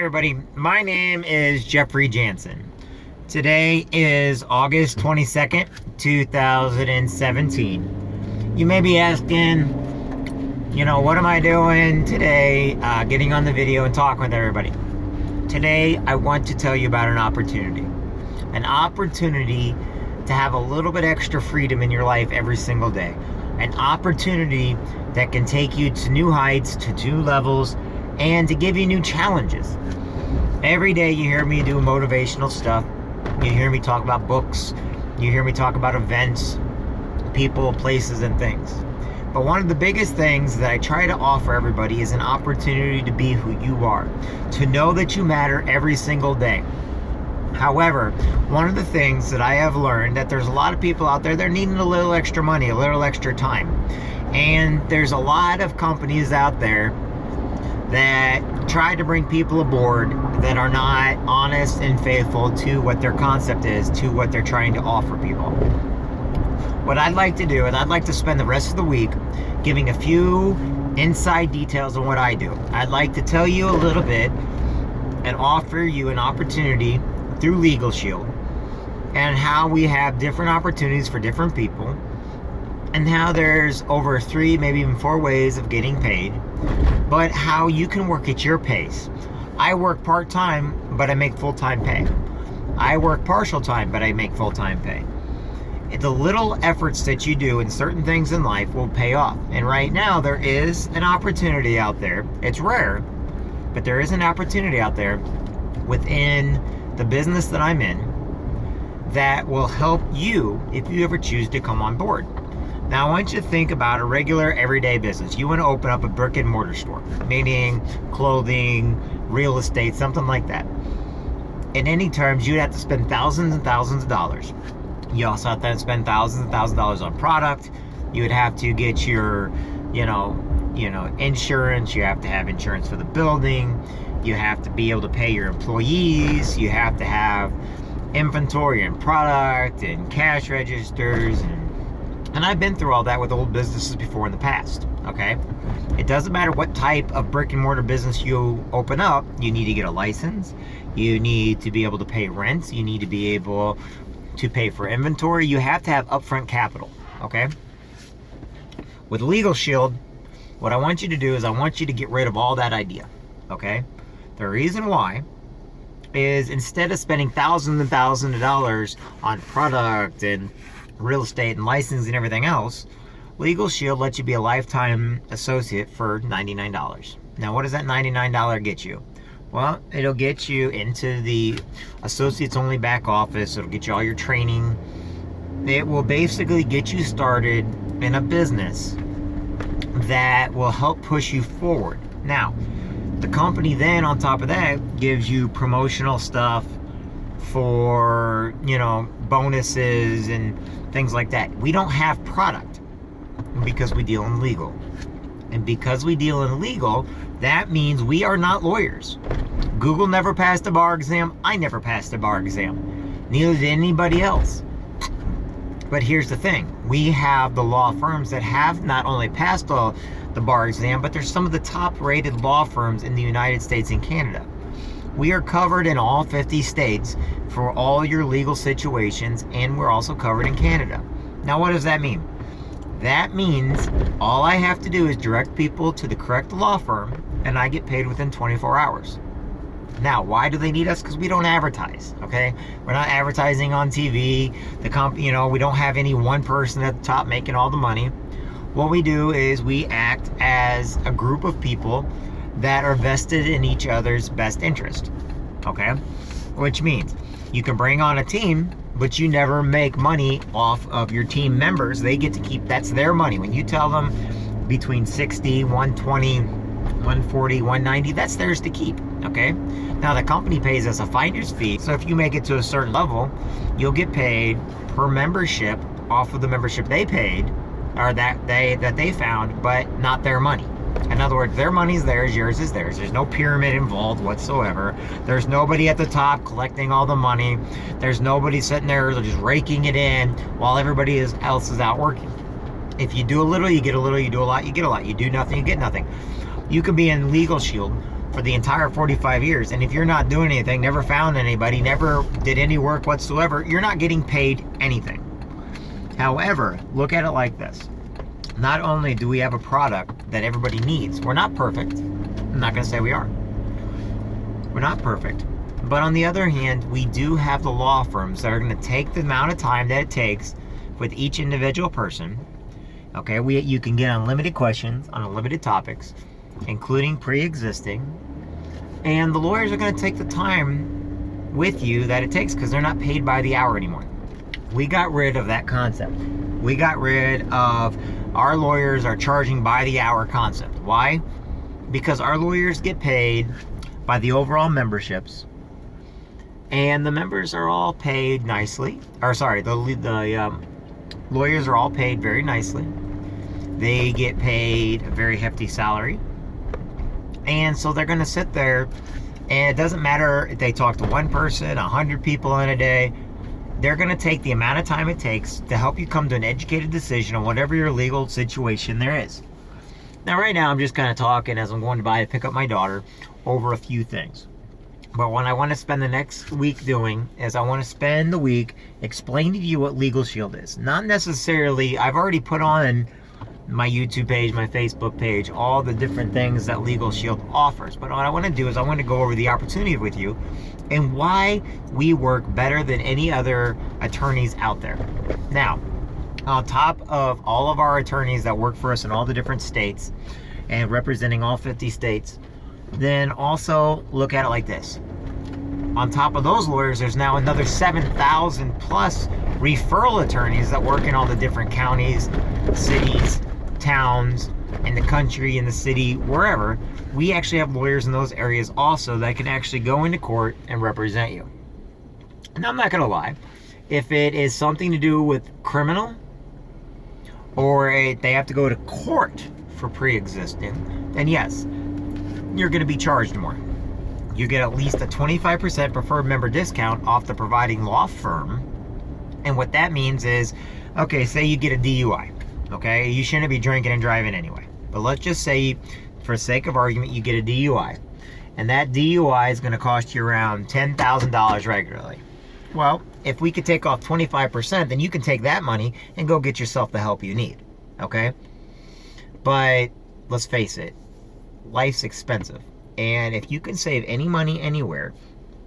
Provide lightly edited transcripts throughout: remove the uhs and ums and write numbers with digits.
everybody, my name is Jeffrey Jansen. Today is August 22nd, 2017. You may be asking, what am I doing today, getting on the video and talking with everybody. Today, I want to tell you about an opportunity to have a little bit extra freedom in your life every single day. An opportunity that can take you to new heights, to new levels, and to give you new challenges. Every day you hear me do motivational stuff. You hear me talk about books. You hear me talk about events, people, places, and things. But one of the biggest things that I try to offer everybody is an opportunity to be who you are, to know that you matter every single day. However, one of the things that I have learned that there's a lot of people out there, they're needing a little extra money, a little extra time. And there's a lot of companies out there that try to bring people aboard that are not honest and faithful to what their concept is, to what they're trying to offer people. What I'd like to do is I'd like to spend the rest of the week giving a few inside details on what I do. I'd like to tell you a little bit and offer you an opportunity through Legal Shield and how we have different opportunities for different people and how there's over 3, maybe even 4 ways of getting paid, but how you can work at your pace. I work part-time, but I make full-time pay. I work partial time, but I make full-time pay. The little efforts that you do in certain things in life will pay off. And right now, there is an opportunity out there. It's rare, but there is an opportunity out there within the business that I'm in that will help you if you ever choose to come on board. Now, I want you to think about a regular everyday business. You want to open up a brick and mortar store, meaning clothing, real estate, something like that. In any terms, you'd have to spend thousands and thousands of dollars. You also have to spend thousands and thousands of dollars on product. You would have to get your, insurance. You have to have insurance for the building. You have to be able to pay your employees. You have to have inventory and product and cash registers and I've been through all that with old businesses before in the past, okay? It doesn't matter what type of brick and mortar business you open up, you need to get a license, you need to be able to pay rent, you need to be able to pay for inventory, you have to have upfront capital, okay? With Legal Shield, what I want you to do is I want you to get rid of all that idea, okay? The reason why is instead of spending thousands and thousands of dollars on product and real estate and licensing and everything else, Legal Shield lets you be a lifetime associate for $99. Now, what does that $99 get you? Well, it'll get you into the associates only back office. It'll get you all your training. It will basically get you started in a business that will help push you forward. Now, the company then on top of that gives you promotional stuff for, bonuses and things like that. We don't have product because we deal in legal. And because we deal in legal, that means we are not lawyers. Google never passed a bar exam. I never passed a bar exam. Neither did anybody else. But here's the thing. We have the law firms that have not only passed the bar exam, but they're some of the top rated law firms in the United States and Canada. We are covered in all 50 states for all your legal situations, and we're also covered in Canada. Now, what does that mean? That means all I have to do is direct people to the correct law firm, and I get paid within 24 hours. Now, why do they need us? Because we don't advertise, okay? We're not advertising on TV. We don't have any one person at the top making all the money. What we do is we act as a group of people that are vested in each other's best interest, okay? Which means you can bring on a team, but you never make money off of your team members. They get to keep, that's their money. When you tell them between 60, 120, 140, 190, that's theirs to keep, okay? Now, the company pays us a finder's fee, so if you make it to a certain level, you'll get paid per membership off of the membership they paid, or that they found, but not their money. In other words, their money's theirs, yours is theirs. There's no pyramid involved whatsoever. There's nobody at the top collecting all the money. There's nobody sitting there just raking it in while everybody else is out working. If you do a little, you get a little. You do a lot, you get a lot. You do nothing, you get nothing. You can be in Legal Shield for the entire 45 years. And if you're not doing anything, never found anybody, never did any work whatsoever, you're not getting paid anything. However, look at it like this. Not only do we have a product that everybody needs, we're not perfect. I'm not going to say we are. We're not perfect. But on the other hand, we do have the law firms that are going to take the amount of time that it takes with each individual person. Okay, you can get unlimited questions on unlimited topics, including pre-existing. And the lawyers are going to take the time with you that it takes because they're not paid by the hour anymore. We got rid of that concept. We got rid of our lawyers are charging by the hour concept. Why? Because our lawyers get paid by the overall memberships, and the members are all paid nicely. Or sorry, the lawyers are all paid very nicely. They get paid a very hefty salary, and so they're going to sit there, and it doesn't matter if they talk to one person, 100 people in a day. They're going to take the amount of time it takes to help you come to an educated decision on whatever your legal situation there is. Now, right now, I'm just kind of talking as I'm going to pick up my daughter over a few things. But what I want to spend the next week doing is I want to spend the week explaining to you what Legal Shield is. Not necessarily, I've already put on my YouTube page, my Facebook page, all the different things that Legal Shield offers. But what I want to do is I want to go over the opportunity with you and why we work better than any other attorneys out there. Now, on top of all of our attorneys that work for us in all the different states and representing all 50 states, then also look at it like this. On top of those lawyers, there's now another 7,000 plus referral attorneys that work in all the different counties, cities, towns, in the country, in the city, wherever. We actually have lawyers in those areas also that can actually go into court and represent you. And I'm not going to lie, if it is something to do with criminal, or they have to go to court for pre-existing, then yes, you're going to be charged more. You get at least a 25% preferred member discount off the providing law firm. And what that means is, okay, say you get a DUI. Okay, you shouldn't be drinking and driving anyway. But let's just say, for sake of argument, you get a DUI. And that DUI is going to cost you around $10,000 regularly. Well, if we could take off 25%, then you can take that money and go get yourself the help you need. Okay? But let's face it, life's expensive. And if you can save any money anywhere,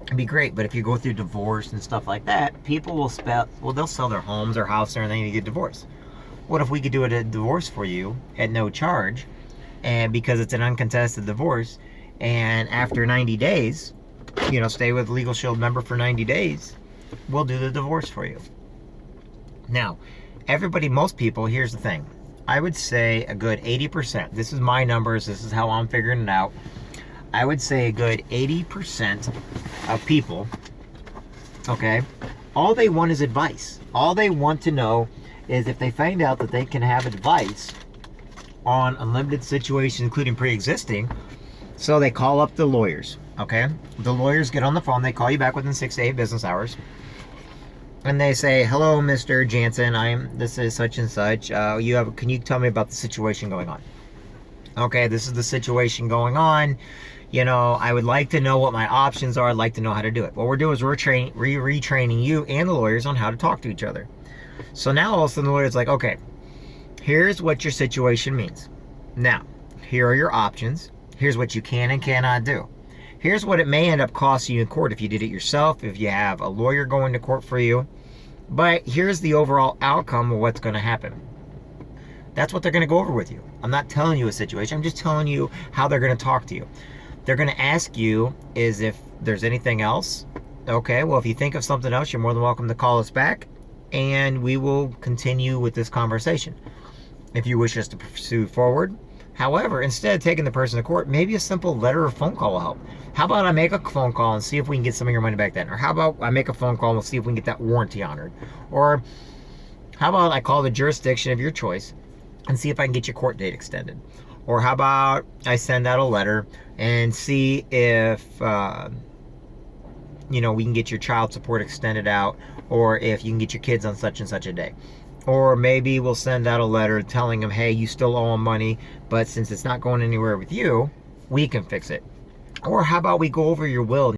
it'd be great. But if you go through divorce and stuff like that, people will they'll sell their homes, their house, and everything to get divorced. What if we could do a divorce for you at no charge, and because it's an uncontested divorce, and after 90 days, stay with Legal Shield member for 90 days, we'll do the divorce for you. Now, most people, here's the thing. I would say a good 80%, this is my numbers, this is how I'm figuring it out, I would say a good 80% of people, okay, all they want is advice. All they want to know is if they find out that they can have advice on unlimited situations, including pre-existing, so they call up the lawyers, okay? The lawyers get on the phone, they call you back within 6 to 8 business hours, and they say, hello, Mr. Jansen, this is such and such, can you tell me about the situation going on? Okay, this is the situation going on. I would like to know what my options are. I'd like to know how to do it. What we're doing is we're retraining you and the lawyers on how to talk to each other. So now all of a sudden the lawyer's like, okay, here's what your situation means. Now, here are your options. Here's what you can and cannot do. Here's what it may end up costing you in court if you did it yourself, if you have a lawyer going to court for you. But here's the overall outcome of what's going to happen. That's what they're going to go over with you. I'm not telling you a situation. I'm just telling you how they're going to talk to you. They're going to ask you is if there's anything else. Okay, well, if you think of something else, you're more than welcome to call us back, and we will continue with this conversation if you wish us to pursue forward. However, instead of taking the person to court, maybe a simple letter or phone call will help. How about I make a phone call and see if we can get some of your money back then? Or how about I make a phone call and we'll see if we can get that warranty honored? Or how about I call the jurisdiction of your choice and see if I can get your court date extended? Or how about I send out a letter and see if, we can get your child support extended out, or if you can get your kids on such and such a day. Or maybe we'll send out a letter telling them, hey, you still owe them money, but since it's not going anywhere with you, we can fix it. Or how about we go over your will?